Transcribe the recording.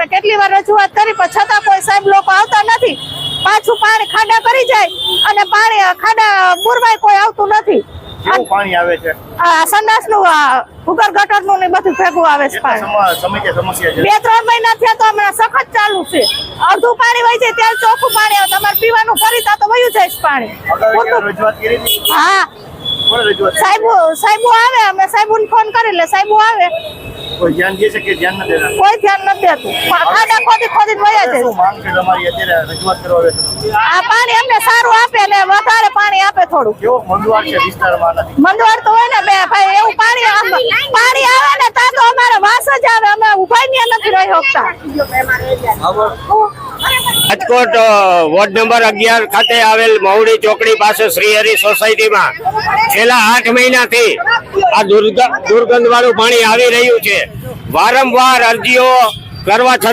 આપણે કેટલી વાર રજૂઆત કરી પણ છતાં કોઈ સાહેબ લોકો આવતા નથી. પાછું પાણી ખાડા કરી જાય અને પાણી ખાડા પૂરવાય કોઈ આવતું નથી. કેવું પાણી આવે છે? આ સંડાસનું ભૂગર્ભ ગટરનું ને બધું ભેગું આવે છે પાણી. સમસ્યા છે. 2-3 મહિના થયા તો હમણાં સખત ચાલુ છે. અડધું પાણી વહી જાય ત્યારે ચોખ્ખું પાણી આવે. તમારે પીવાનું ફરીતા તો વયું જાય પાણી. રજૂઆત કરી હતી? હા, કોણ રજૂઆત? સાહેબો આવે. અમે સાહેબોને ફોન કરી એટલે સાહેબો આવે. કોઈ ધ્યાન દે છે કે ધ્યાન ન દેતા? કોઈ ધ્યાન નથી દેતું. ખાડા ખોદી વયા જાય. શું માંગ છે તમારી અત્યારે રજૂઆત કરવા આવે છે? આ પાણી અમને સારું આપે ને વધારે પાણી આપે થોડું. કેવો મંદવાડ છે વિસ્તારમાં? નથી મંદવાડ તો હોય ને બે ભાઈ, એવું પાણી આવે ને ત્યાં તો અમારે વાસ જ આવે. અમે ઉભા નથી રહી શકતા. રાજકોટ વોર્ડ નંબર 11 ખાતે આવેલ મહુડી ચોકડી પાસે શ્રીહરિ સોસાયટીમાં છેલ્લા 8 મહિનાથી આ દુર્ગંધ વાળું પાણી આવી રહ્યું છે. વારંવાર અરજીઓ કરવા